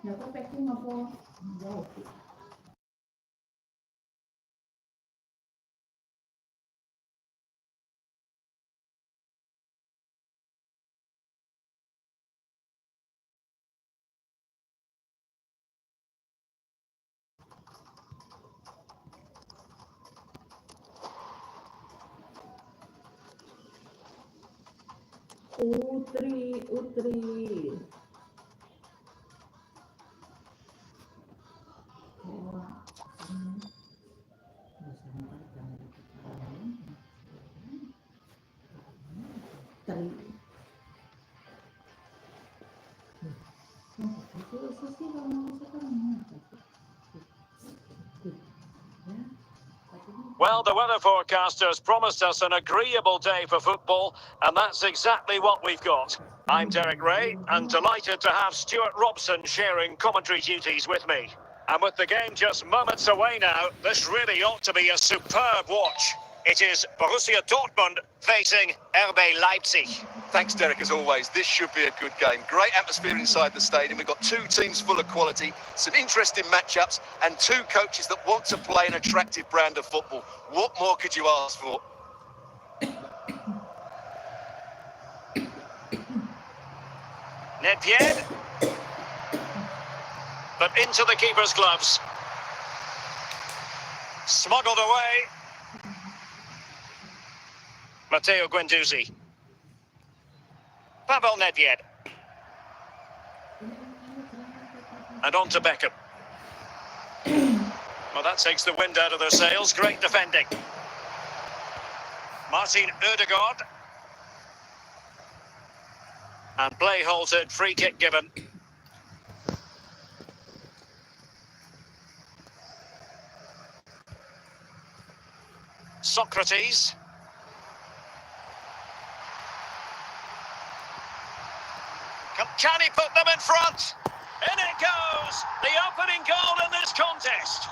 Dah kau packing apa? Jauh. Utri. Well, the weather forecasters promised us an agreeable day for football, and that's exactly what we've got. I'm Derek Ray, and delighted to have Stuart Robson sharing commentary duties with me. And with the game just moments away now, this really ought to be a superb watch. It is Borussia Dortmund facing RB Leipzig. Thanks, Derek, as always. This should be a good game. Great atmosphere inside the stadium. We've got two teams full of quality, some interesting matchups, and two coaches that want to play an attractive brand of football. What more could you ask for? Nedved. But into the keeper's gloves. Smuggled away. Matteo Guendouzi. Pavel Nedved. And on to Beckham. Well, that takes the wind out of their sails. Great defending. Martin Ødegaard. And play halted, free kick given. Socrates. Can he put them in front? In it goes! The opening goal in this contest.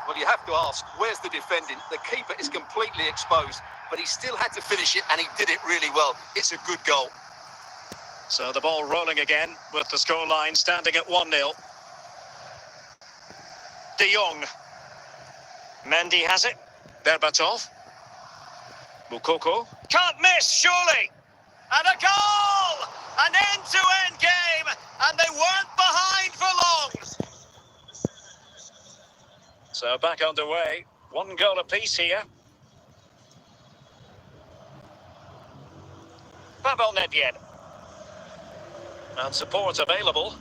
Well, you have to ask, where's the defending? The keeper is completely exposed, but he still had to finish it, and he did it really well. It's a good goal. So the ball rolling again, with the scoreline standing at 1-0. De Jong. Mendy has it. Berbatov. Moukoko. Can't miss, surely! And a goal! An end-to-end game, and they weren't behind for long. So back underway. 1 goal apiece here. Pavel Nedved. And support available.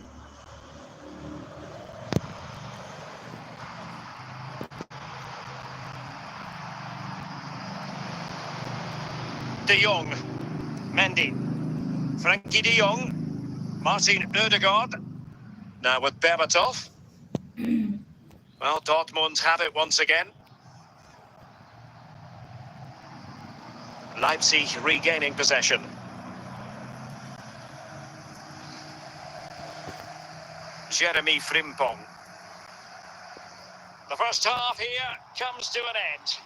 De Jong. Mendy. Frankie de Jong. Martin Ødegaard. Now with Berbatov. Well, Dortmund have it once again. Leipzig regaining possession. Jeremy Frimpong. The first half here comes to an end.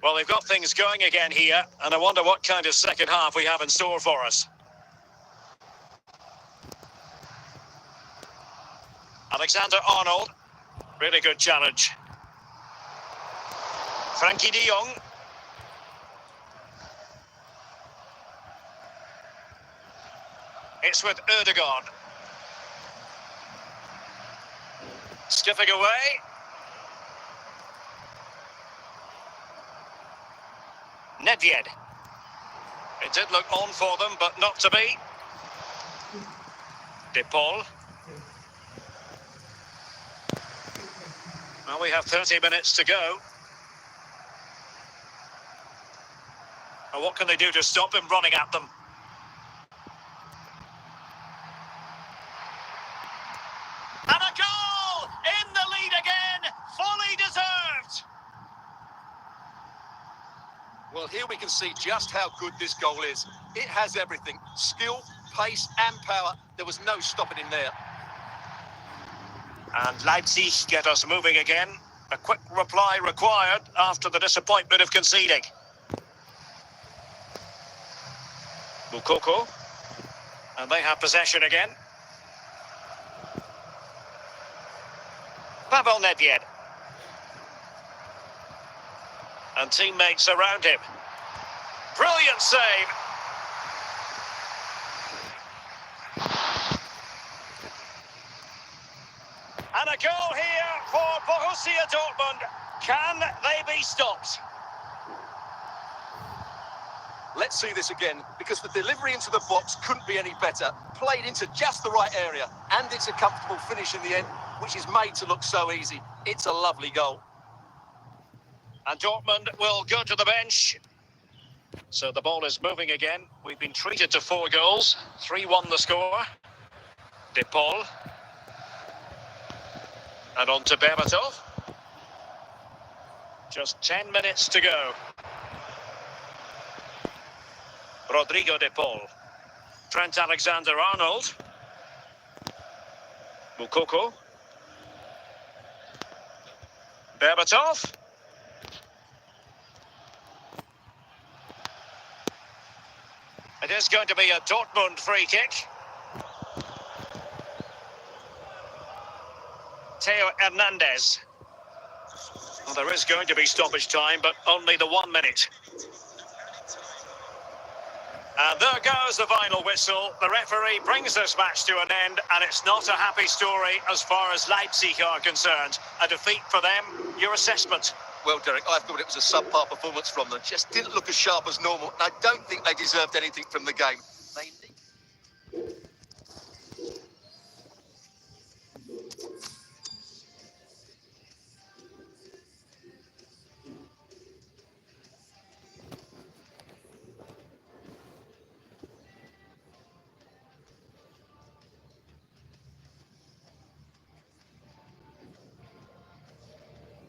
Well, they've got things going again here, and I wonder what kind of second half we have in store for us. Alexander-Arnold. Really good challenge. Frankie de Jong. It's with Ødegaard. Skipping away. Nedved. It did look on for them, but not to be. De Paul. Well, we have 30 minutes to go. And what can they do to stop him running at them? And a goal! In the lead again! Fully deserved! Well, here we can see just how good this goal is. It has everything. Skill, pace and power. There was no stopping him there. And Leipzig get us moving again. A quick reply required after the disappointment of conceding. Mukoko. And they have possession again. Pavel Nedved. And teammates around him. Brilliant save. And a goal here for Borussia Dortmund. Can they be stopped? Let's see this again, because the delivery into the box couldn't be any better. Played into just the right area, and it's a comfortable finish in the end, which is made to look so easy. It's a lovely goal. And Dortmund will go to the bench. So the ball is moving again. We've been treated to 4 goals. 3-1 the score. De Paul. And on to Berbatov. Just 10 minutes to go. Rodrigo De Paul. Trent Alexander-Arnold. Mukoko. Berbatov. It is going to be a Dortmund free kick. Theo Hernandez. Well, there is going to be stoppage time, but only the 1 minute. And there goes the final whistle. The referee brings this match to an end, and it's not a happy story as far as Leipzig are concerned. A defeat for them. Your assessment? Well, Derek, I thought it was a subpar performance from them. Just didn't look as sharp as normal, and I don't think they deserved anything from the game.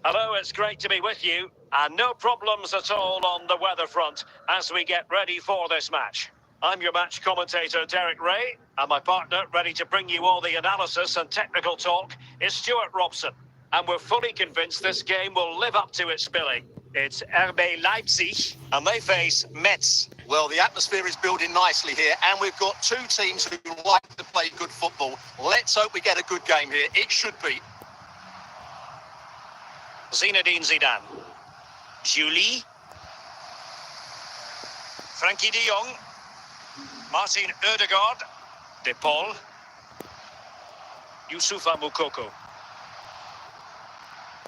Hello, it's great to be with you, and no problems at all on the weather front as we get ready for this match. I'm your match commentator, Derek Ray, and my partner, ready to bring you all the analysis and technical talk, is Stuart Robson. And we're fully convinced this game will live up to its billing. It's RB Leipzig, and they face Metz. Well, the atmosphere is building nicely here, and we've got 2 teams who like to play good football. Let's hope we get a good game here. It should be. Zinedine Zidane. Julie. Frankie de Jong. Martin Ødegaard. De Paul. Youssoufa Moukoko.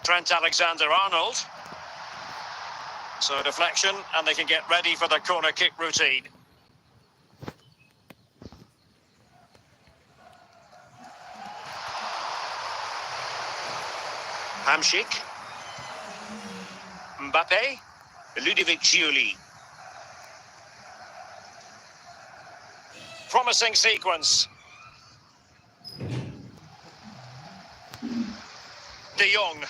Trent Alexander-Arnold. So deflection, and they can get ready for the corner kick routine. Hamšík. Mbappe, Ludovic Giuli. Promising sequence. De Jong.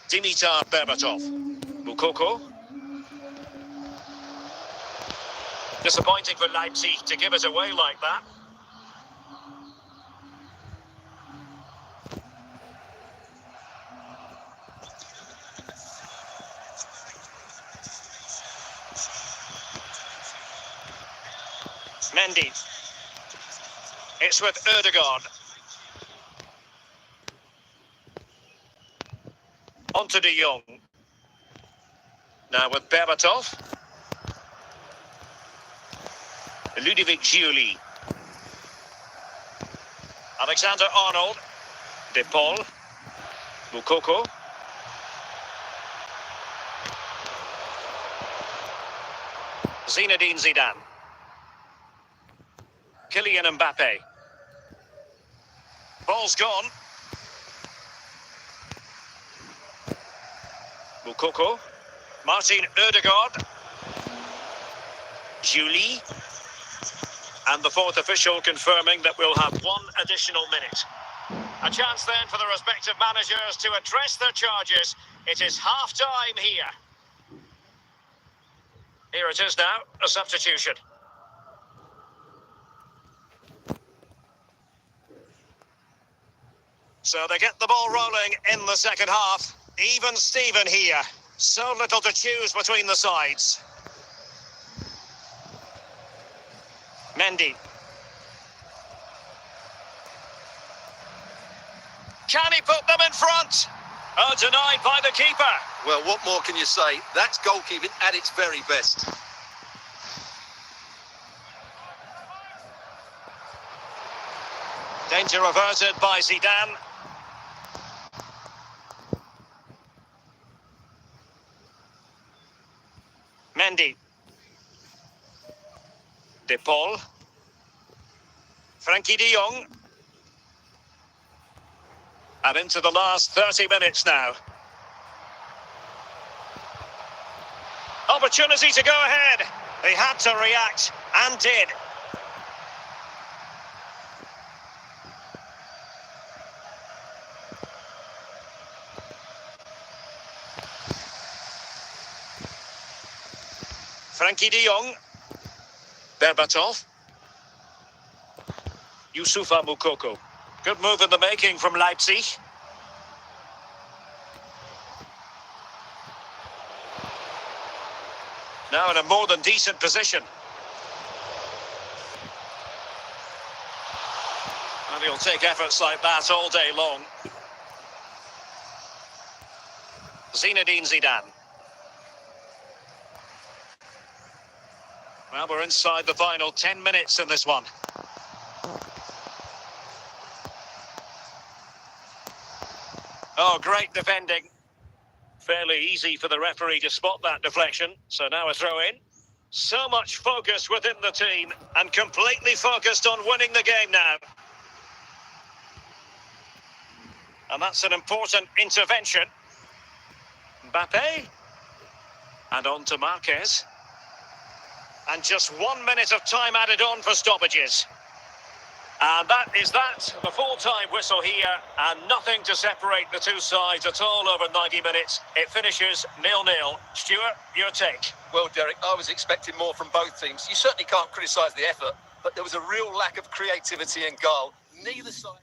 Dimitar Berbatov. Moukoko. Disappointing for Leipzig to give it away like that. Mendy. It's with Ødegaard. On to De Jong. Now with Berbatov. Ludovic Giuli. Alexander-Arnold. De Paul. Moukoko. Zinedine Zidane. Kylian Mbappe. Ball's gone. Moukoko. Martin Ødegaard. Julie. And the 4th official confirming that we'll have 1 additional minute. A chance then for the respective managers to address their charges. It is half-time here. Here it is now, a substitution. So they get the ball rolling in the second half. Even Steven here. So little to choose between the sides. Mendy. Can he put them in front? Oh, denied by the keeper. Well, what more can you say? That's goalkeeping at its very best. Danger averted by Zidane. Mendy. De Paul. Frankie de Jong. And into the last 30 minutes now. Opportunity to go ahead. They had to react and did. Frankie de Jong. Berbatov. Youssoufa Moukoko. Good move in the making from Leipzig. Now in a more than decent position. And he'll take efforts like that all day long. Zinedine Zidane. Well, we're inside the final 10 minutes in this one. Oh, great defending. Fairly easy for the referee to spot that deflection. So now a throw in. So much focus within the team and completely focused on winning the game now. And that's an important intervention. Mbappe. And on to Marquez. And just 1 minute of time added on for stoppages. And that is that. The full-time whistle here. And nothing to separate the two sides at all over 90 minutes. It finishes 0-0. Stuart, your take? Well, Derek, I was expecting more from both teams. You certainly can't criticise the effort, but there was a real lack of creativity and goal. Neither side...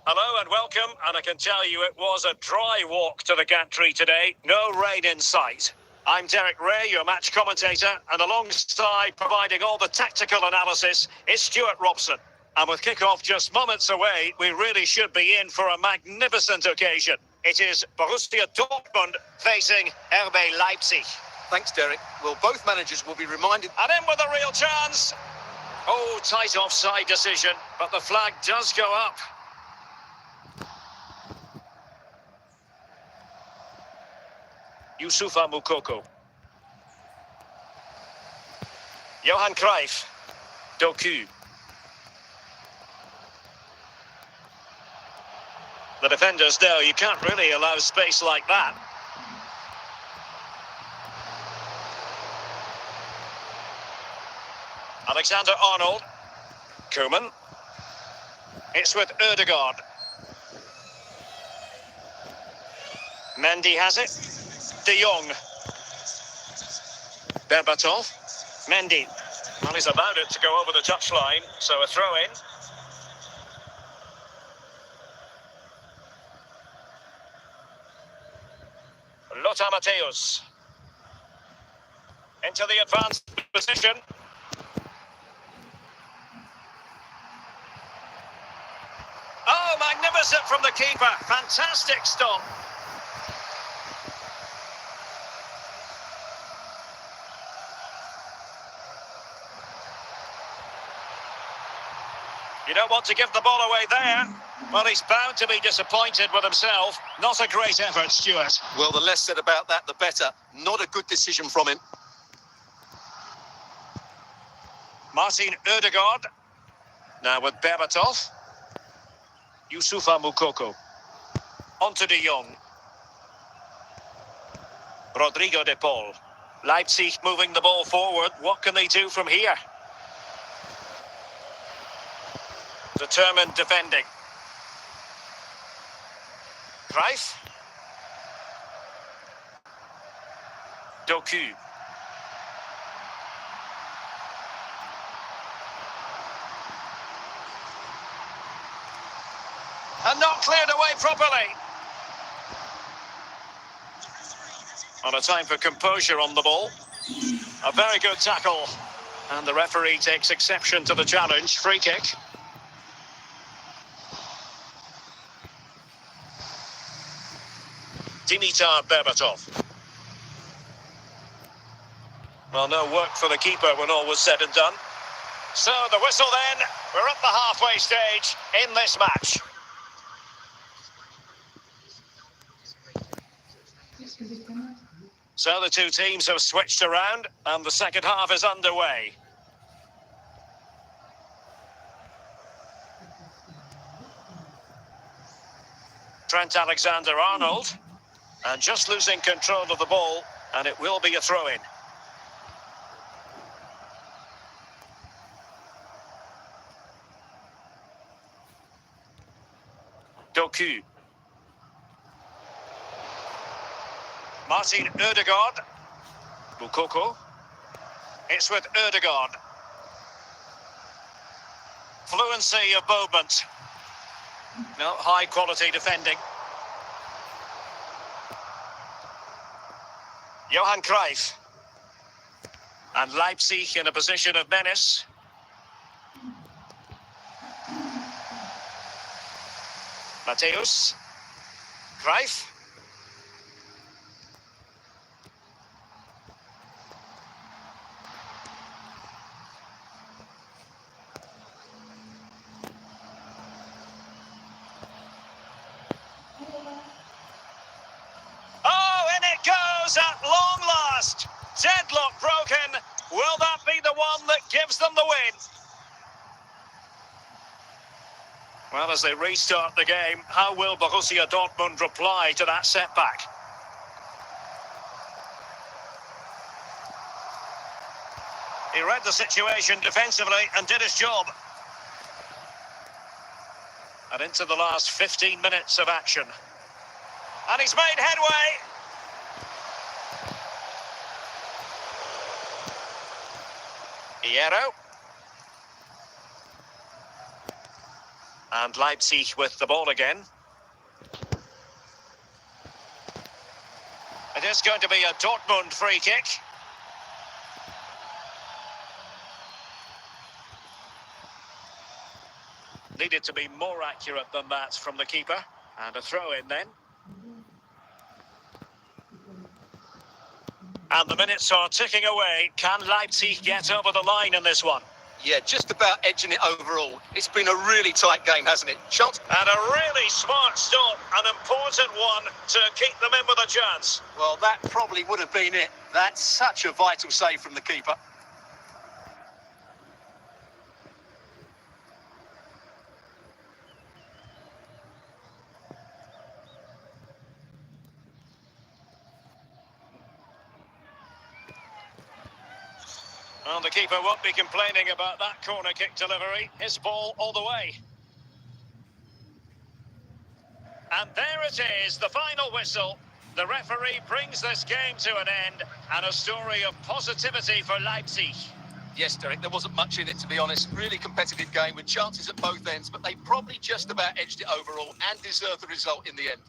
Hello and welcome, and I can tell you it was a dry walk to the gantry today. No rain in sight. I'm Derek Ray, your match commentator, and alongside providing all the tactical analysis is Stuart Robson. And with kick-off just moments away, we really should be in for a magnificent occasion. It is Borussia Dortmund facing RB Leipzig. Thanks, Derek. Well, both managers will be reminded... And in with a real chance. Oh, tight offside decision, but the flag does go up. Youssoufa Moukoko. Johan Cruyff. Doku. The defenders know you can't really allow space like that. Alexander-Arnold. Koeman. It's with Ødegaard. Mendy has it. De Jong. Berbatov. Mendy. Well, he's allowed it to go over the touchline, so a throw in. Lothar Matthäus. Into the advanced position. Oh, magnificent from the keeper. Fantastic stop. You don't want to give the ball away there. Well, he's bound to be disappointed with himself. Not a great effort, Stuart. Well, the less said about that, the better. Not a good decision from him. Martin Ødegaard. Now with Berbatov. Youssoufa Moukoko. On to De Jong. Rodrigo de Paul. Leipzig moving the ball forward. What can they do from here? Determined defending. Greif. Doku. And not cleared away properly. On a time for composure on the ball. A very good tackle. And the referee takes exception to the challenge. Free kick. Dimitar Berbatov. Well, no work for the keeper when all was said and done. So the whistle then. We're at the halfway stage in this match. So the two teams have switched around and the second half is underway. Trent Alexander-Arnold. And just losing control of the ball, and it will be a throw-in. Doku. Martin Ødegaard. Mukau. It's with Ødegaard. Fluency of movement. No, high quality defending. Johan Cruyff. And Leipzig in a position of menace. Matthäus. Cruyff. At long last, deadlock broken. Will that be the one that gives them the win? Well, as they restart the game, how will Borussia Dortmund reply to that setback? He read the situation defensively and did his job. And into the last 15 minutes of action. And he's made headway. Hierro. And Leipzig with the ball again. It is going to be a Dortmund free kick. Needed to be more accurate than that from the keeper. And a throw in then. And the minutes are ticking away. Can Leipzig get over the line in this one? Yeah, just about edging it overall. It's been a really tight game, hasn't it? Shot. And a really smart stop, an important one to keep them in with a chance. Well, that probably would have been it. That's such a vital save from the keeper. Well, the keeper won't be complaining about that corner kick delivery. His ball all the way. And there it is, the final whistle. The referee brings this game to an end, and a story of positivity for Leipzig. Yes, Derek, there wasn't much in it, to be honest. Really competitive game with chances at both ends, but they probably just about edged it overall and deserved the result in the end.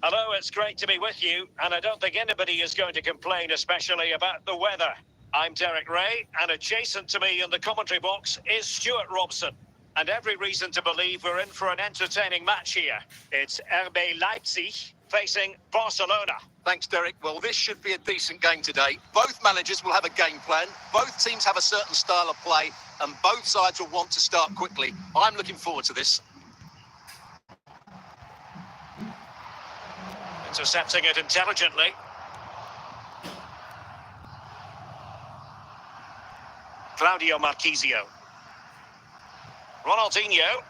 Hello, it's great to be with you, and I don't think anybody is going to complain, especially about the weather. I'm Derek Ray, and adjacent to me in the commentary box is Stuart Robson. And every reason to believe we're in for an entertaining match here. It's RB Leipzig facing Barcelona. Thanks, Derek. Well, this should be a decent game today. Both managers will have a game plan. Both teams have a certain style of play, and both sides will want to start quickly. I'm looking forward to this. Intercepting it intelligently. Claudio Marchisio. Ronaldinho.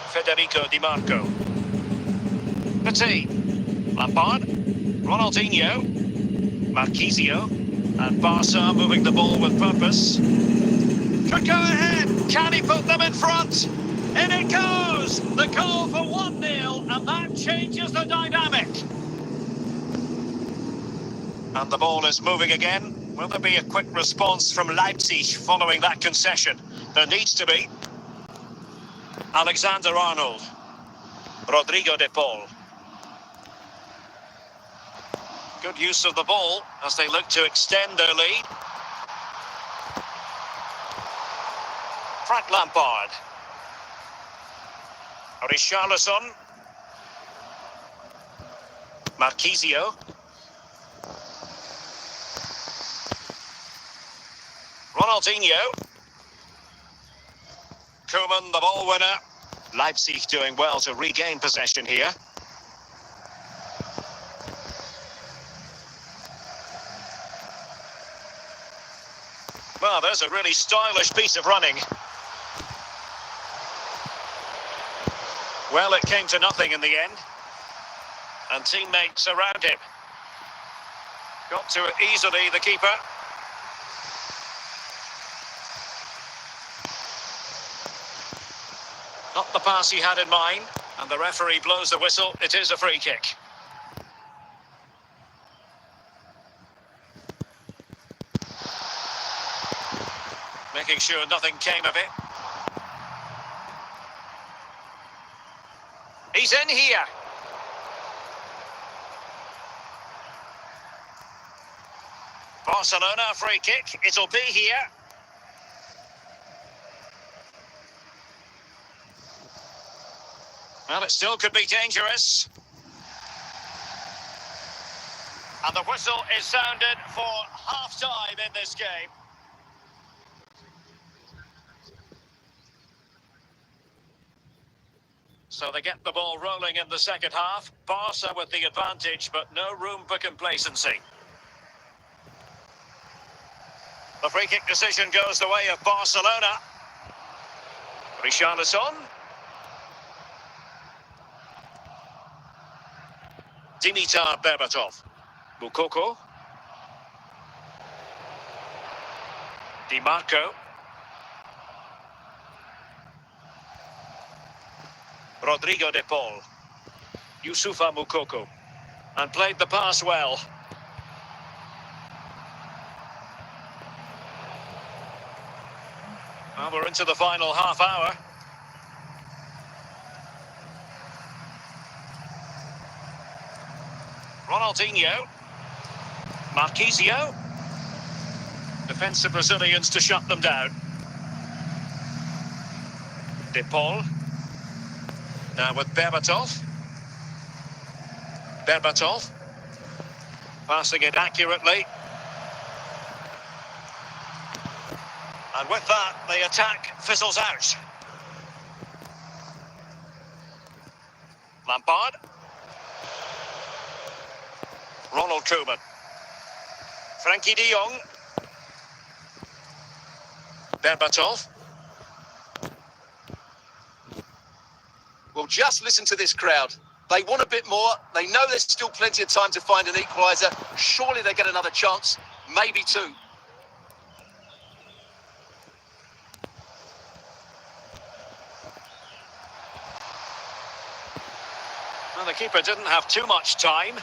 Federico Di Marco. Petit. Lampard. Ronaldinho. Marchisio. And Barca moving the ball with purpose. Could go ahead. Can he put them in front? In it goes. The goal for 1-0, and that changes the dynamic. And the ball is moving again. Will there be a quick response from Leipzig following that concession? There needs to be. Alexander-Arnold. Rodrigo de Paul. Good use of the ball as they look to extend their lead. Frank Lampard. Richarlison. Marchisio. Ronaldinho. Koeman, the ball winner. Leipzig doing well to regain possession here. Well, there's a really stylish piece of running. Well, it came to nothing in the end. And teammates around him. Got to it easily, the keeper. Not the pass he had in mind. And the referee blows the whistle. It is a free kick. Making sure nothing came of it. He's in here. Barcelona, free kick. It'll be here. Well, it still could be dangerous. And the whistle is sounded for half-time in this game. So they get the ball rolling in the second half. Barca with the advantage, but no room for complacency. The free kick decision goes the way of Barcelona. Richarlison. Dimitar Berbatov. Moukoko. Di Marco. Rodrigo de Paul. Youssoufa Moukoko. And played the pass well. Well, we're into the final half hour. Ronaldinho. Marchisio. Defensive Brazilians to shut them down. De Paul. Now with Berbatov. Berbatov. Passing it accurately. And with that, the attack fizzles out. Lampard. Ronald Koeman. Frankie de Jong. Berbatov. Well, just listen to this crowd. They want a bit more. They know there's still plenty of time to find an equaliser. Surely they get another chance, maybe two. Well, the keeper didn't have too much time.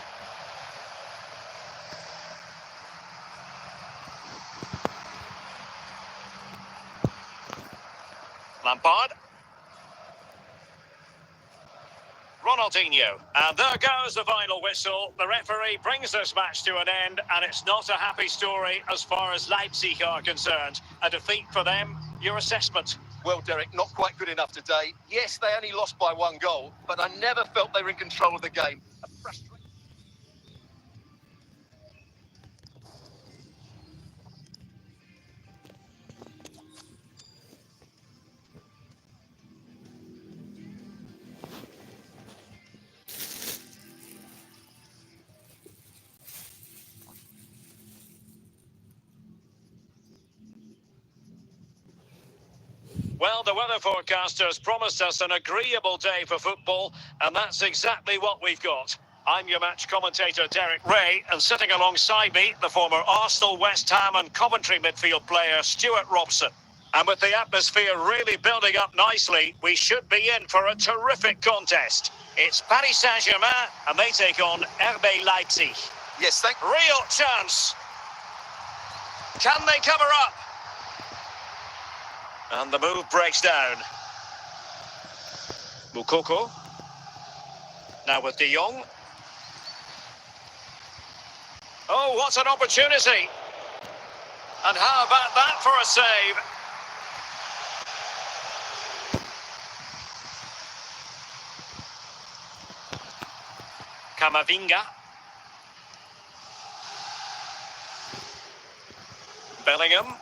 Lampard. Ronaldinho. And there goes the final whistle. The referee brings this match to an end, and it's not a happy story as far as Leipzig are concerned. A defeat for them, Your assessment? Well, Derek, not quite good enough today. Yes, they only lost by 1 goal, but I never felt they were in control of the game. Well, the weather forecasters promised us an agreeable day for football, and that's exactly what we've got. I'm your match commentator, Derek Ray, and sitting alongside me, the former Arsenal, West Ham and Coventry midfield player, Stuart Robson. And with the atmosphere really building up nicely, we should be in for a terrific contest. It's Paris Saint-Germain, and they take on RB Leipzig. Yes, Real chance. Can they cover up? And the move breaks down. Mukoko. Now with De Jong. Oh, what an opportunity. And how about that for a save? Kamavinga. Bellingham.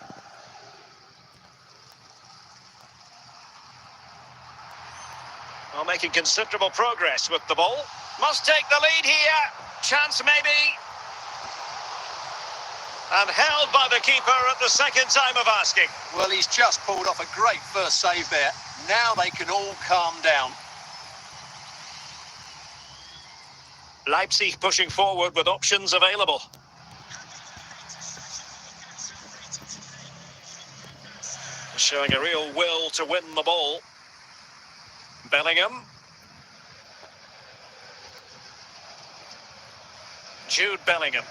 Well, making considerable progress with the ball. Must take the lead here. Chance maybe. And held by the keeper at the second time of asking. Well, he's just pulled off a great first save there. Now they can all calm down. Leipzig pushing forward with options available. Showing a real will to win the ball. Bellingham. Jude Bellingham.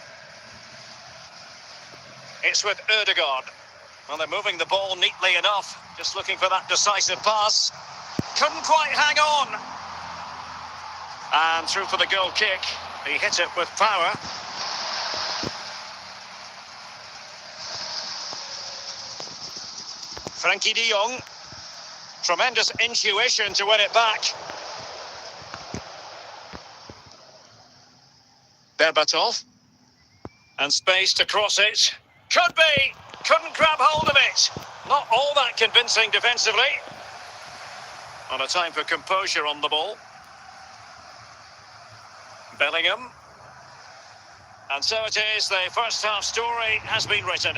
It's with Ødegaard. Well, they're moving the ball neatly enough. Just looking for that decisive pass. Couldn't quite hang on. And through for the goal kick. He hit it with power. Frankie de Jong. Tremendous intuition to win it back. Berbatov. And space to cross it. Could be. Couldn't grab hold of it. Not all that convincing defensively. On a time for composure on the ball. Bellingham. And so it is, the first half story has been written.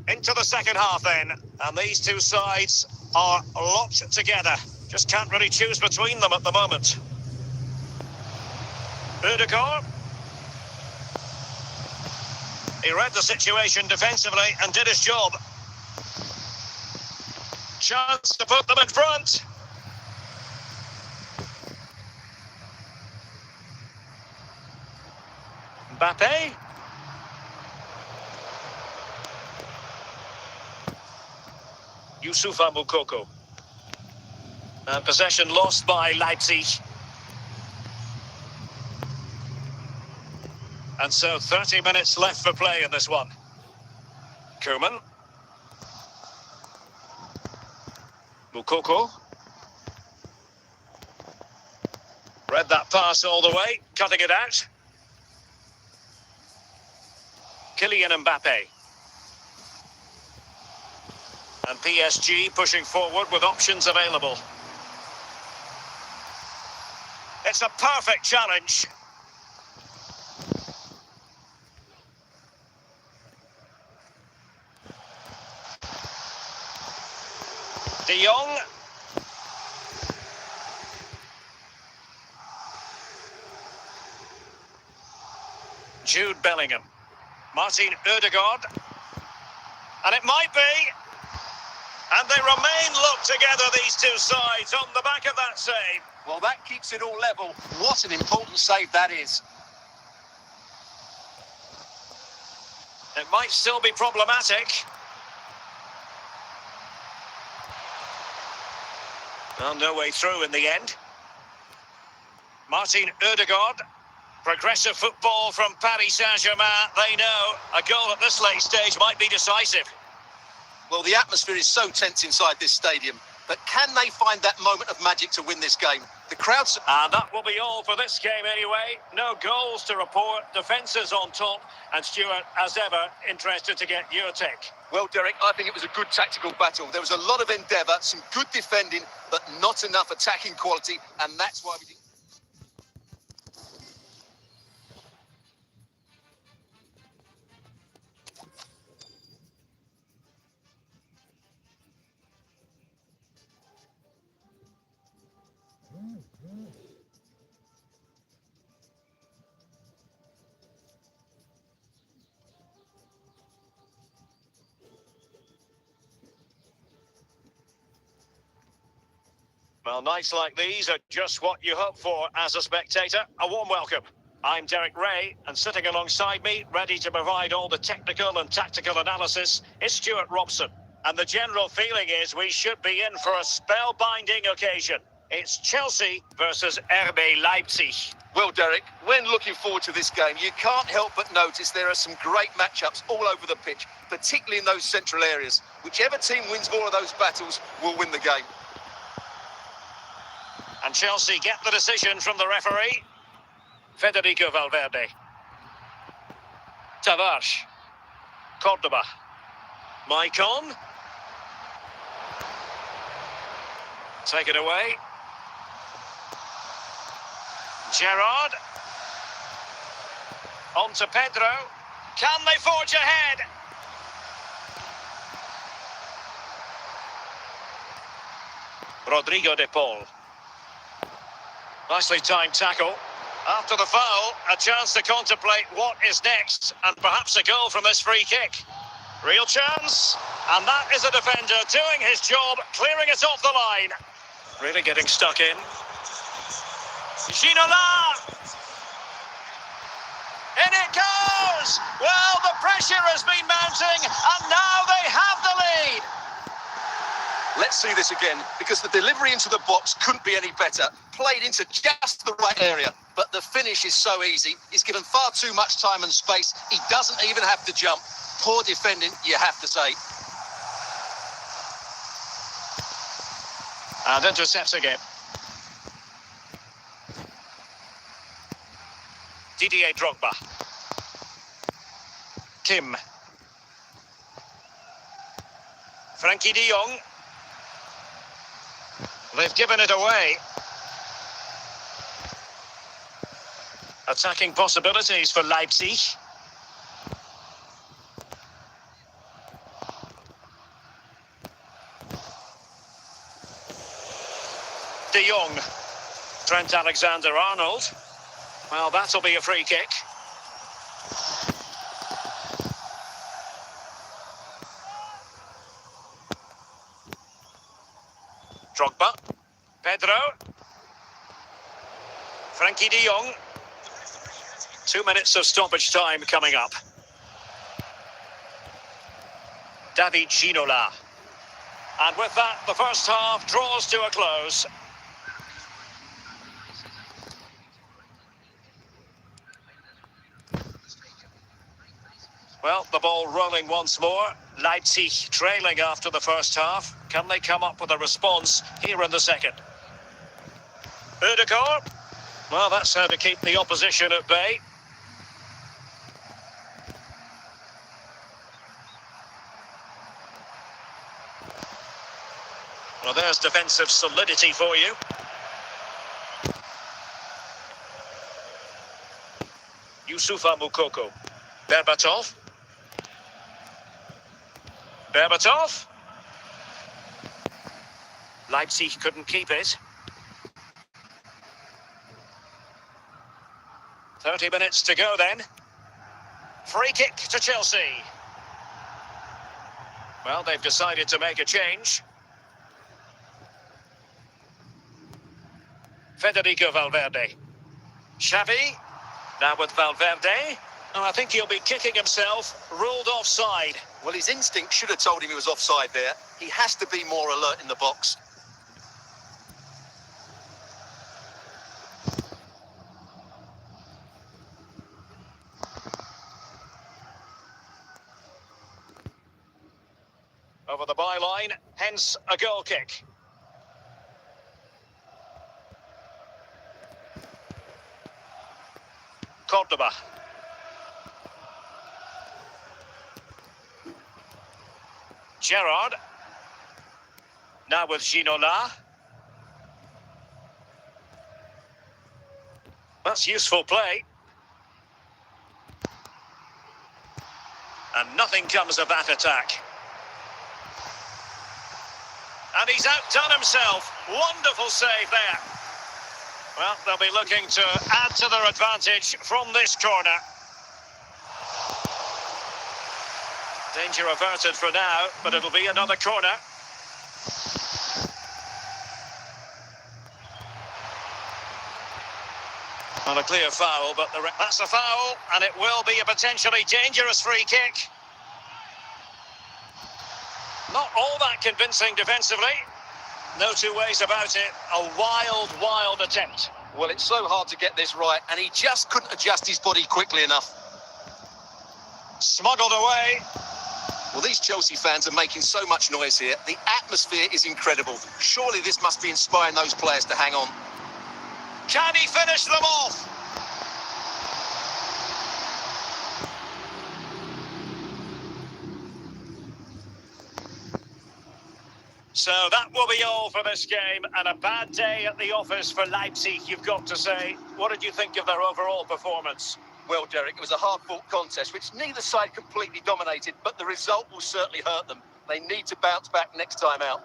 Into the second half then, and these two sides are locked together. Just can't really choose between them at the moment. Ødegaard. He read the situation defensively and did his job. Chance to put them in front. Mbappe. Youssoufa Moukoko. And possession lost by Leipzig. And so 30 minutes left for play in this one. Koeman. Moukoko. Read that pass all the way, cutting it out. Kylian Mbappe. And PSG pushing forward with options available. It's a perfect challenge. De Jong. Jude Bellingham. Martin Ødegaard. And it might be. And they remain locked together, these two sides, on the back of that save. Well, that keeps it all level. What an important save that is. It might still be problematic. Well, no way through in the end. Martin Ødegaard. Progressive football from Paris Saint-Germain. They know a goal at this late stage might be decisive. Well, the atmosphere is so tense inside this stadium, but can they find that moment of magic to win this game? The crowds... And that will be all for this game anyway. No goals to report, defences on top, and Stuart, as ever, interested to get your take. Well, Derek, I think it was a good tactical battle. There was a lot of endeavour, some good defending, but not enough attacking quality, and that's why we didn't... Well, nights like these are just what you hope for as a spectator. A warm welcome. I'm Derek Ray, and sitting alongside me, ready to provide all the technical and tactical analysis, is Stuart Robson. And the general feeling is we should be in for a spellbinding occasion. It's Chelsea versus RB Leipzig. Well, Derek, when looking forward to this game, you can't help but notice there are some great matchups all over the pitch, particularly in those central areas. Whichever team wins more of those battles will win the game. And Chelsea get the decision from the referee. Federico Valverde. Tavares. Cordoba. Maicon. Take it away. Gerrard. On to Pedro. Can they forge ahead? Rodrigo de Paul. Nicely timed tackle. After the foul, a chance to contemplate what is next, and perhaps a goal from this free kick. Real chance, and that is a defender doing his job, clearing it off the line. Really getting stuck in. Ginola! In it goes! Well, the pressure has been mounting, and now they have the lead. Let's see this again, because the delivery into the box couldn't be any better. Played into just the right area, but the finish is so easy. He's given far too much time and space. He doesn't even have to jump. Poor defending, you have to say. And intercepts again. Didier Drogba. Kim. Frankie de Jong. They've given it away. Attacking possibilities for Leipzig. De Jong. Trent Alexander-Arnold. Well, that'll be a free kick. Drogba. Pedro. Frankie de Jong. 2 minutes of stoppage time coming up. David Ginola. And with that, the first half draws to a close. Well, the ball rolling once more. Leipzig trailing after the first half. Can they come up with a response here in the second? Ødegaard. Well, that's how to keep the opposition at bay. Well, there's defensive solidity for you. Youssoufa Moukoko. Berbatov. Berbatov. Leipzig couldn't keep it. 30 minutes to go then. Free kick to Chelsea. Well, they've decided to make a change. Federico Valverde. Xavi. Now with Valverde. Oh, I think he'll be kicking himself. Ruled offside. Well, his instinct should have told him he was offside there. He has to be more alert in the box. over the byline, hence a goal kick. Cordoba. Gerrard. Now with Ginola. That's useful play. And nothing comes of that attack. And he's outdone himself. Wonderful save there. Well, they'll be looking to add to their advantage from this corner. Danger averted for now, but it'll be another corner. Not a clear foul, but that's a foul, and it will be a potentially dangerous free kick. Not all that convincing defensively. No two ways about it. A wild, wild attempt. Well, it's so hard to get this right, and he just couldn't adjust his body quickly enough. Smuggled away. Well, these Chelsea fans are making so much noise here. The atmosphere is incredible. Surely this must be inspiring those players to hang on. Can he finish them off? So that will be all for this game, and a bad day at the office for Leipzig, you've got to say. What did you think of their overall performance? Well, Derek, it was a hard-fought contest, which neither side completely dominated, but the result will certainly hurt them. They need to bounce back next time out.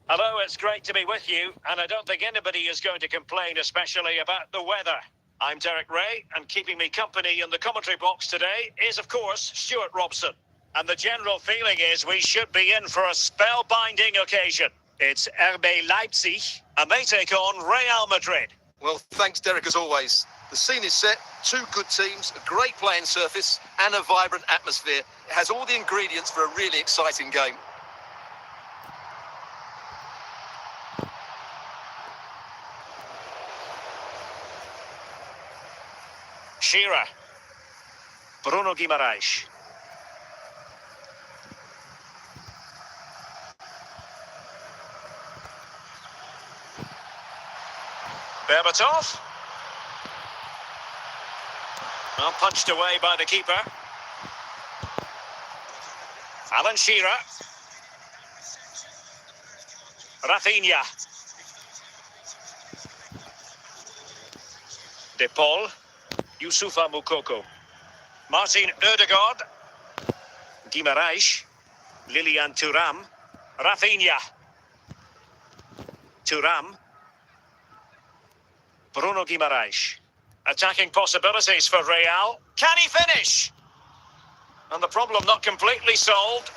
Hello, it's great to be with you, and I don't think anybody is going to complain, especially about the weather. I'm Derek Ray, and keeping me company in the commentary box today is, of course, Stuart Robson. And the general feeling is we should be in for a spellbinding occasion. It's RB Leipzig, and they take on Real Madrid. Well, thanks, Derek, as always. The scene is set, two good teams, a great playing surface, and a vibrant atmosphere. It has all the ingredients for a really exciting game. Shearer. Bruno Guimaraes. Berbatov. Well, punched away by the keeper. Alan Shearer. Rafinha. De Paul. Youssoufa Moukoko. Martin Ødegaard. Guimaraes. Lilian Thuram. Rafinha. Thuram. Bruno Guimaraes. Attacking possibilities for Real. Can he finish? And the problem not completely solved.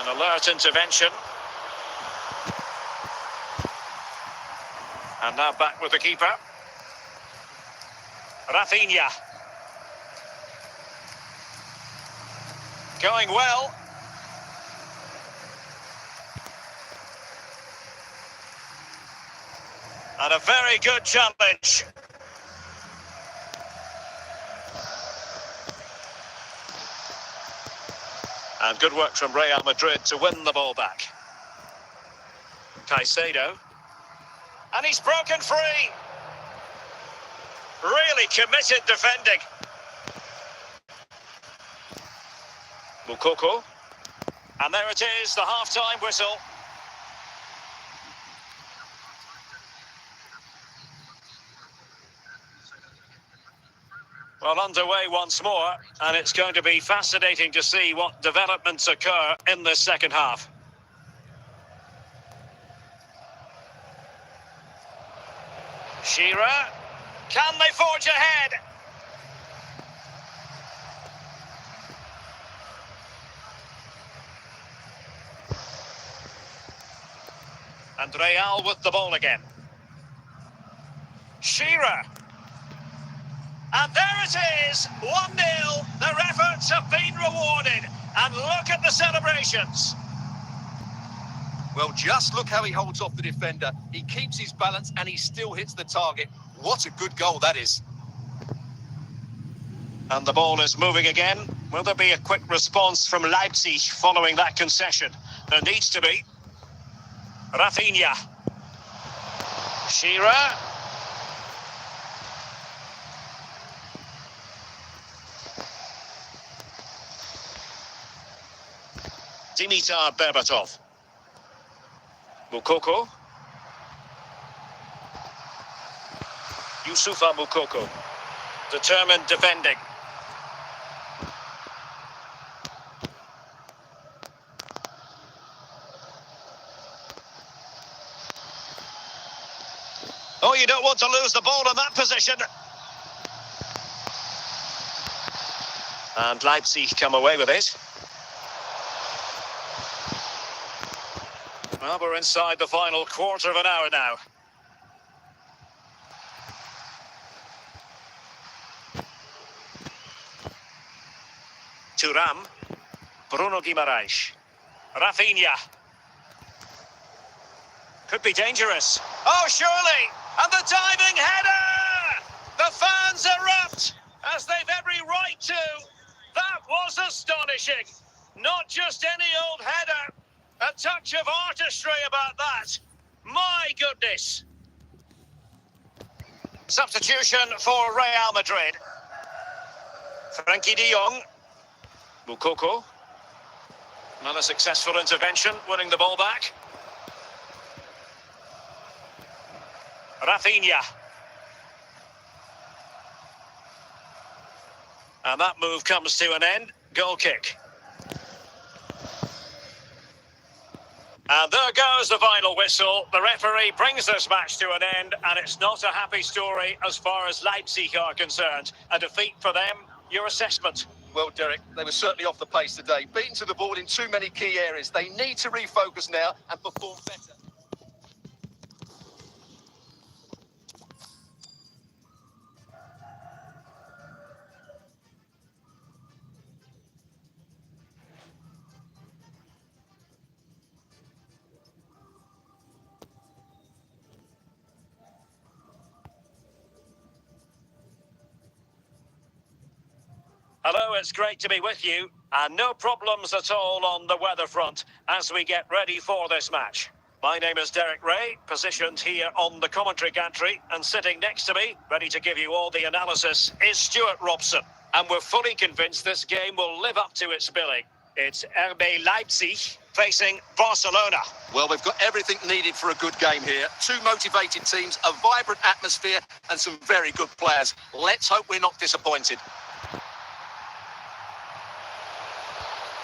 An alert intervention. And now back with the keeper. Rafinha. Going well. And a very good challenge. And good work from Real Madrid to win the ball back. Caicedo. And he's broken free. Really committed defending. Moukoko. And there it is, the half-time whistle. Well, underway once more, and it's going to be fascinating to see what developments occur in this second half. Shearer, can they forge ahead? And Real with the ball again. Shearer. And there it is, 1-0. Their efforts have been rewarded. And look at the celebrations. Well, just look how he holds off the defender. He keeps his balance and he still hits the target. What a good goal that is. And the ball is moving again. Will there be a quick response from Leipzig following that concession? There needs to be. Rafinha. Shearer. Dimitar Berbatov. Moukoko. Youssoufa Moukoko. Determined defending. Oh, you don't want to lose the ball in that position. And Leipzig come away with it. Well, we're inside the final quarter of an hour now. Thuram. Bruno Guimaraes. Rafinha. Could be dangerous. Oh, surely! And the diving header! The fans erupt, as they've every right to. That was astonishing. Not just any old header. A touch of artistry about that. My goodness. Substitution for Real Madrid. Frankie de Jong. Moukoko. Another successful intervention, winning the ball back. Rafinha. And that move comes to an end. Goal kick. And there goes the final whistle. The referee brings this match to an end, and it's not a happy story as far as Leipzig are concerned. A defeat for them. Your assessment? Well, Derek, they were certainly off the pace today. Beaten to the board in too many key areas. They need to refocus now and perform better. Hello, it's great to be with you, and no problems at all on the weather front as we get ready for this match. My name is Derek Ray, positioned here on the commentary gantry, and sitting next to me, ready to give you all the analysis, is Stuart Robson. And we're fully convinced this game will live up to its billing. It's RB Leipzig facing Barcelona. Well, we've got everything needed for a good game here. Two motivated teams, a vibrant atmosphere, and some very good players. Let's hope we're not disappointed.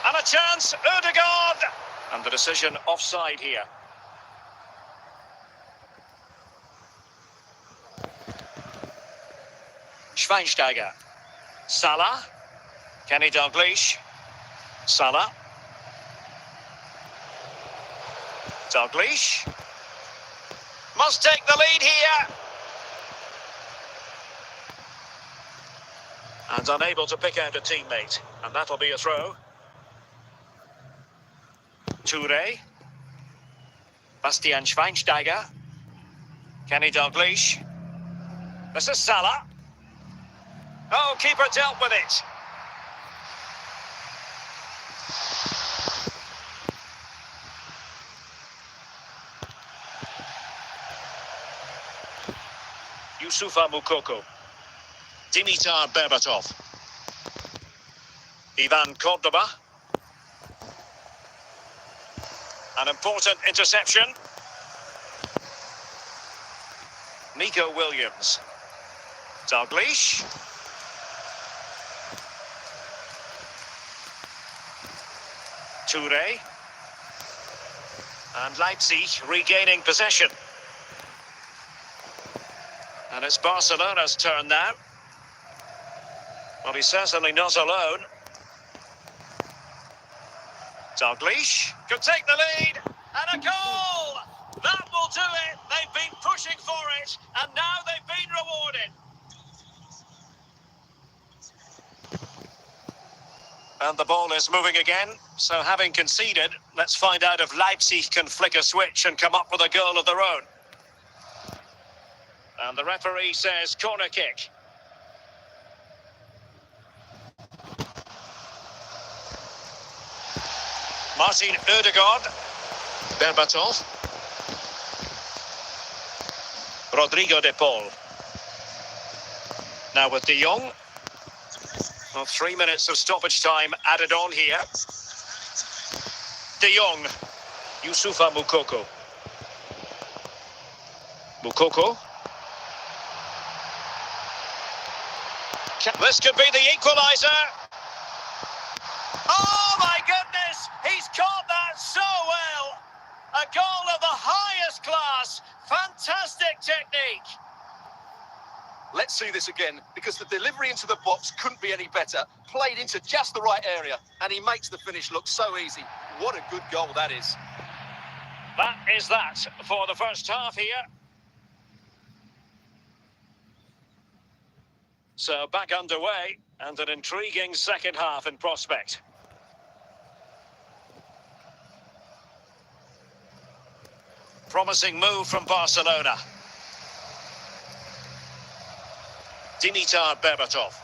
And a chance, Odegaard! And the decision offside here. Schweinsteiger. Salah. Kenny Dalglish. Salah. Dalglish. Must take the lead here. And unable to pick out a teammate. And that'll be a throw. Toure. Bastian Schweinsteiger. Kenny Dalglish. This is Salah. Oh, keeper dealt with it. Youssoufa Moukoko. Dimitar Berbatov. Ivan Cordoba. An important interception. Nico Williams. Dalglish. Toure. And Leipzig regaining possession. And it's Barcelona's turn now. Well, he's certainly not alone. Dalglish could take the lead. And a goal! That will do it. They've been pushing for it, and now they've been rewarded. And the ball is moving again. So having conceded, let's find out if Leipzig can flick a switch and come up with a goal of their own. And the referee says corner kick. Martin Ødegaard. Berbatov. Rodrigo de Paul. Now with De Jong. Well, 3 minutes of stoppage time added on here. De Jong. Youssoufa Moukoko. Moukoko. This could be the equaliser. Oh my goodness! He's caught that so well! A goal of the highest class. Fantastic technique. Let's see this again, because the delivery into the box couldn't be any better. Played into just the right area, and he makes the finish look so easy. What a good goal that is. That is that for the first half here. So back underway, and an intriguing second half in prospect. Promising move from Barcelona. Dimitar Berbatov.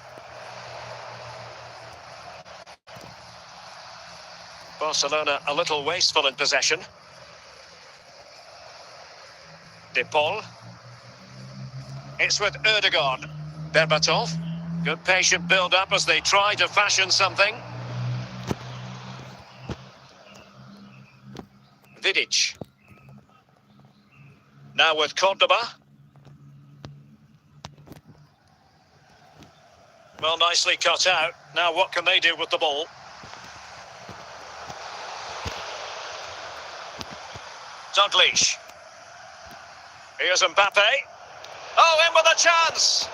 Barcelona a little wasteful in possession. De Paul. It's with Ødegaard. Berbatov. Good patient build-up as they try to fashion something. Vidic. Now with Cordoba. Well, nicely cut out. Now what can they do with the ball? Dalglish. Here's Mbappe. Oh, in with a chance!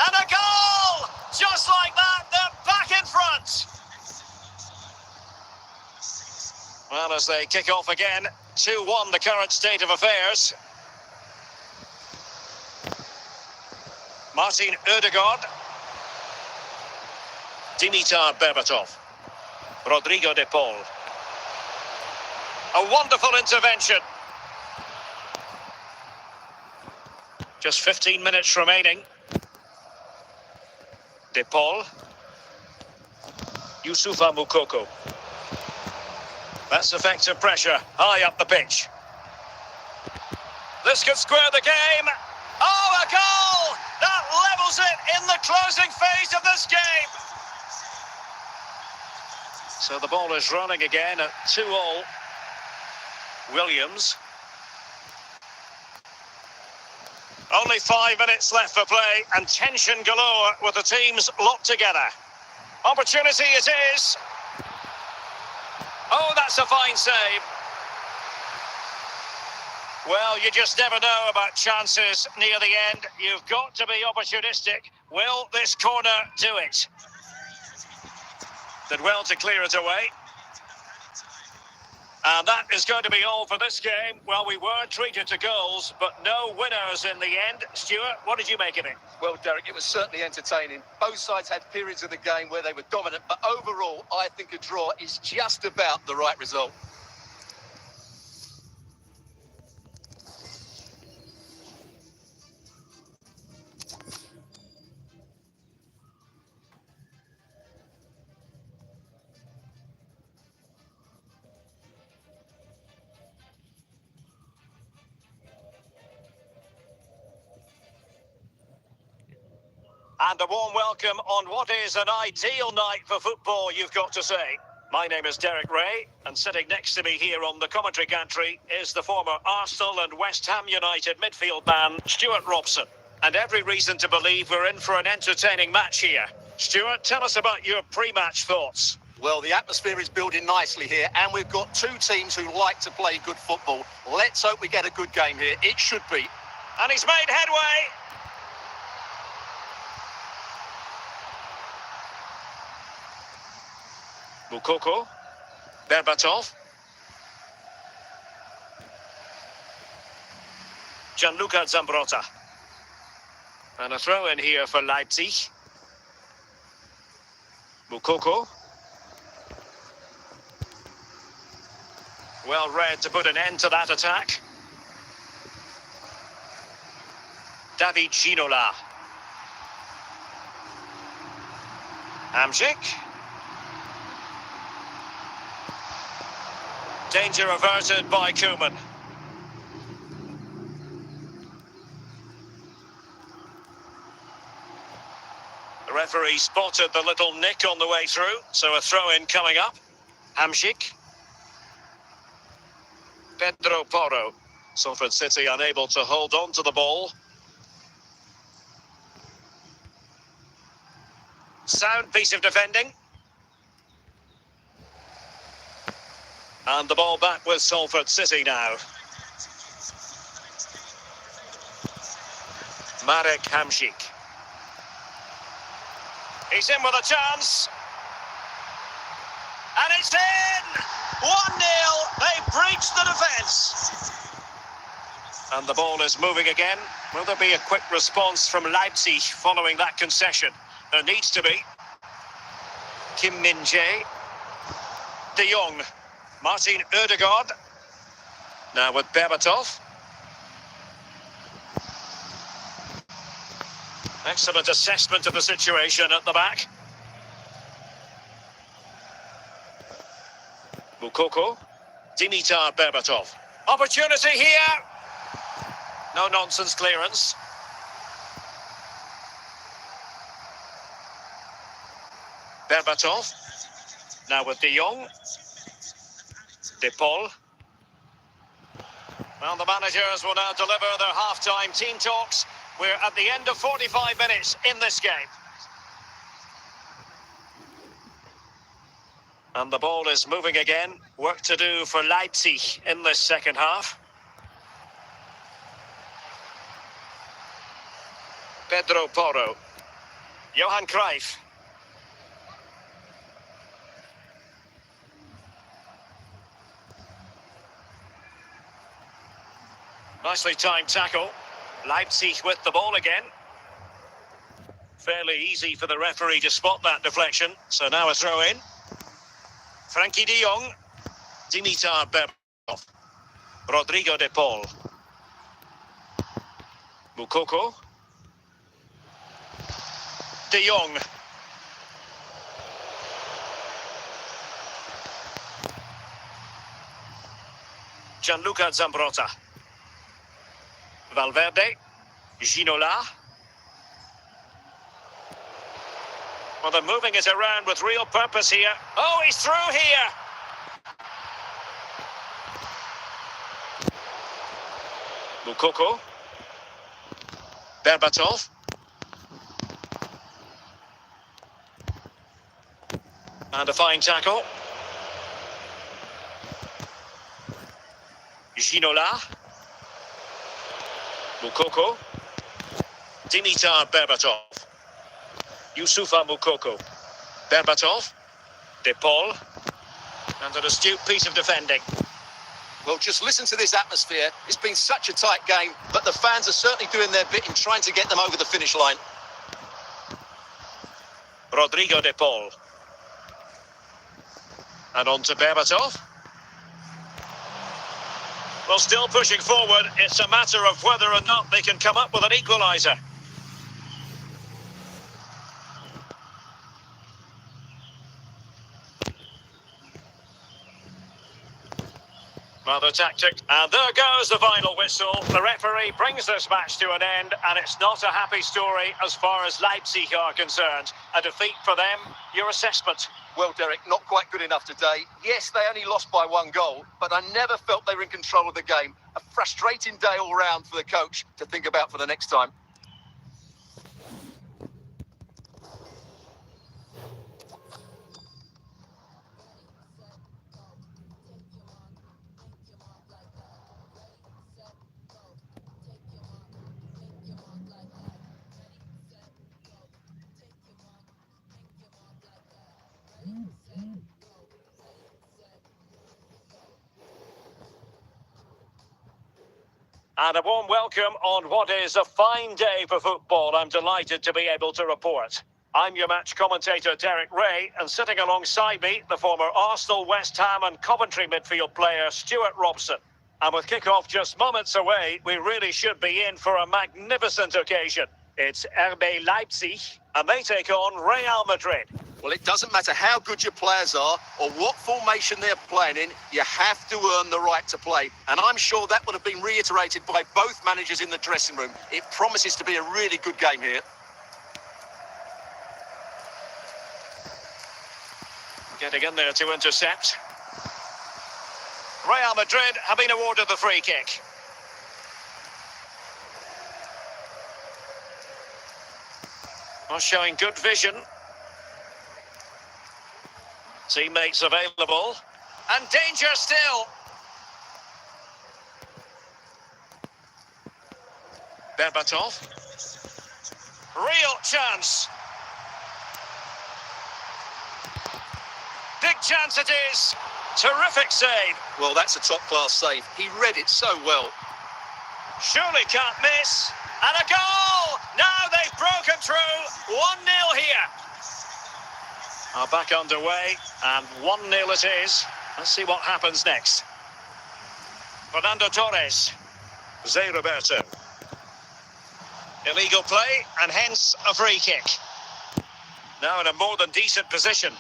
And a goal! Just like that, they're back in front! Well, as they kick off again, 2-1 the current state of affairs. Martin Ødegaard. Dimitar Berbatov. Rodrigo de Paul. A wonderful intervention. Just 15 minutes remaining. De Paul. Youssoufa Moukoko. That's effective pressure, high up the pitch. This could square the game. Oh, a goal! That levels it in the closing phase of this game. So the ball is running again at 2-2. Williams. Only 5 minutes left for play and tension galore with the teams locked together. Opportunity it is. Oh, that's a fine save. Well, you just never know about chances near the end. You've got to be opportunistic. Will this corner do it? Did well to clear it away. And that is going to be all for this game. Well, we were treated to goals, but no winners in the end. Stuart, what did you make of it? Well, Derek, it was certainly entertaining. Both sides had periods of the game where they were dominant, but overall, I think a draw is just about the right result. And a warm welcome on what is an ideal night for football, you've got to say. My name is Derek Ray, and sitting next to me here on the commentary gantry is the former Arsenal and West Ham United midfield man, Stuart Robson. And every reason to believe we're in for an entertaining match here. Stuart, tell us about your pre-match thoughts. Well, the atmosphere is building nicely here, and we've got two teams who like to play good football. Let's hope we get a good game here. It should be. And he's made headway. Moukoko. Berbatov. Gianluca Zambrotta. And a throw in here for Leipzig. Mukoko. Well read to put an end to that attack. David Ginola. Hamsik. Danger averted by Koeman. The referee spotted the little nick on the way through, so a throw-in coming up. Hamsik. Pedro Porro. Salford City unable to hold on to the ball. Sound piece of defending. And the ball back with Salford City now. Marek Hamsik. He's in with a chance. And it's in! 1-0. They breached the defence. And the ball is moving again. Will there be a quick response from Leipzig following that concession? There needs to be. Kim Min-jae. De Jong. Martin Ødegaard. Now with Berbatov. Excellent assessment of the situation at the back. Mukoko. Dimitar Berbatov. Opportunity here. No nonsense clearance. Berbatov. Now with De Jong. De Paul. Well, the managers will now deliver their half-time team talks. We're at the end of 45 minutes in this game. And the ball is moving again. Work to do for Leipzig in this second half. Pedro Porro. Johan Cruyff. Nicely timed tackle. Leipzig with the ball again. Fairly easy for the referee to spot that deflection. So now a throw in. Frankie de Jong. Dimitar Berbatov. Rodrigo de Paul. Mukoko. De Jong. Gianluca Zambrotta. Valverde. Ginola. Well, they're moving it around with real purpose here. Oh, he's through here! Mukoko. Berbatov. And a fine tackle. Ginola. Mukoko. Dimitar Berbatov. Youssoufa Mukoko. Berbatov. De Paul. And an astute piece of defending. Well, just listen to this atmosphere. It's been such a tight game, but the fans are certainly doing their bit in trying to get them over the finish line. Rodrigo de Paul. And on to Berbatov. Well, still pushing forward. It's a matter of whether or not they can come up with an equaliser. Another tactic, and there goes the final whistle. The referee brings this match to an end, and it's not a happy story as far as Leipzig are concerned. A defeat for them. Your assessment? Well, Derek, not quite good enough today. Yes, they only lost by 1 goal, but I never felt they were in control of the game. A frustrating day all round for the coach to think about for the next time. And a warm welcome on what is a fine day for football. I'm delighted to be able to report. I'm your match commentator, Derek Ray, and sitting alongside me, the former Arsenal, West Ham and Coventry midfield player, Stuart Robson. And with kick-off just moments away, we really should be in for a magnificent occasion. It's RB Leipzig, and they take on Real Madrid. Well, it doesn't matter how good your players are or what formation they're playing in, you have to earn the right to play. And I'm sure that would have been reiterated by both managers in the dressing room. It promises to be a really good game here. Getting in there to intercept. Real Madrid have been awarded the free kick. Well, showing good vision. Teammates available. And danger still. Berbatov. Real chance. Big chance it is. Terrific save. Well, that's a top-class save. He read it so well. Surely can't miss. And a goal! Now they've broken through. 1-0 here. Are back underway, and 1-0 it is. Let's see what happens next. Fernando Torres. Zé Roberto. Illegal play, and hence a free kick. Now in a more than decent position.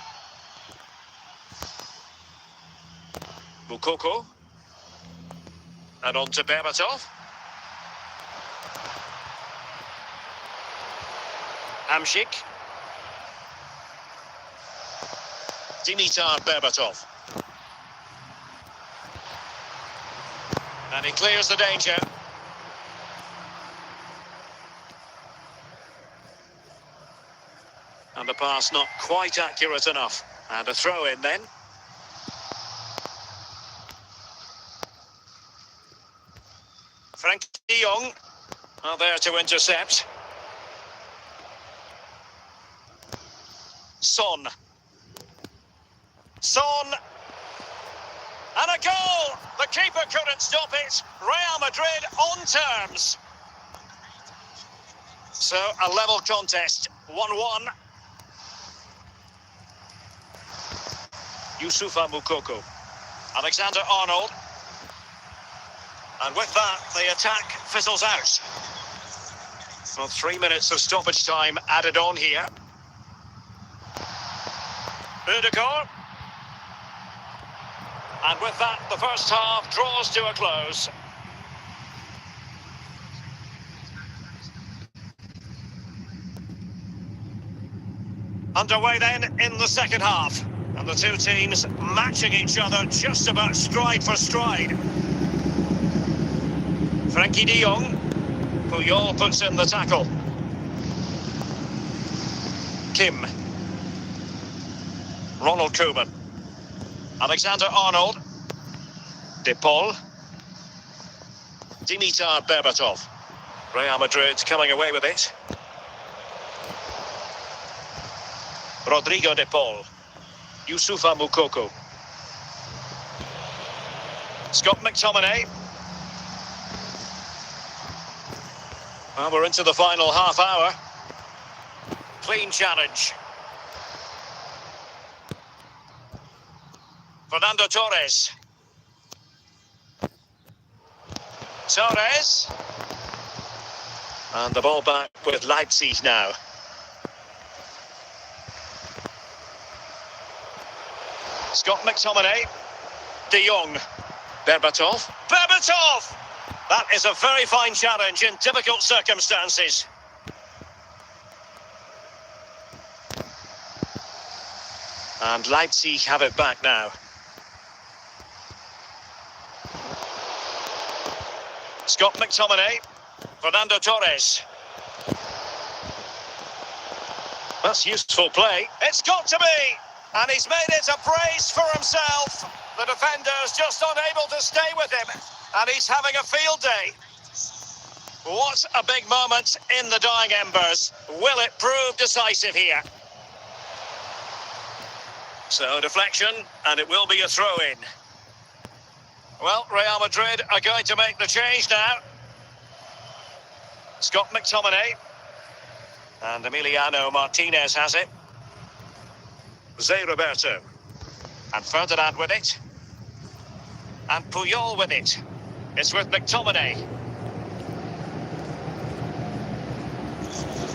Moukoko. And on to Berbatov. Hamšík. Dimitar Berbatov. And he clears the danger. And the pass not quite accurate enough. And a throw in then. Frenkie de Jong are there to intercept. Son. And a goal! The keeper couldn't stop it. Real Madrid on terms. So a level contest, 1-1. Youssoufa Moukoko. Alexander-Arnold. And with that, the attack fizzles out. Well, 3 minutes of stoppage time added on here. Ødegaard. And with that, the first half draws to a close. Underway then in the second half. And the two teams matching each other just about stride for stride. Frenkie de Jong. Puyol puts in the tackle. Kim. Ronald Koeman. Alexander-Arnold. De Paul. Dimitar Berbatov. Real Madrid coming away with it. Rodrigo De Paul. Youssoufa Moukoko. Scott McTominay. Well, we're into the final half hour. Clean challenge. Fernando Torres. Torres. And the ball back with Leipzig now. Scott McTominay. De Jong. Berbatov. Berbatov! That is a very fine challenge in difficult circumstances. And Leipzig have it back now. Scott McTominay. Fernando Torres. That's useful play. It's got to be! And he's made it a brace for himself. The defender's just unable to stay with him. And he's having a field day. What a big moment in the dying embers. Will it prove decisive here? So deflection, and it will be a throw-in. Well, Real Madrid are going to make the change now. Scott McTominay. And Emiliano Martinez has it. Zé Roberto. And Ferdinand with it. And Puyol with it. It's with McTominay.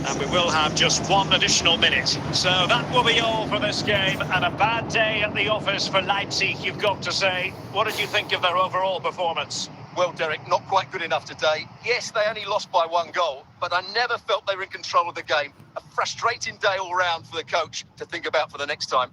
And we will have just one additional minute. So that will be all for this game. And a bad day at the office for Leipzig, you've got to say. What did you think of their overall performance? Well, Derek, not quite good enough today. Yes, they only lost by 1 goal, but I never felt they were in control of the game. A frustrating day all round for the coach to think about for the next time.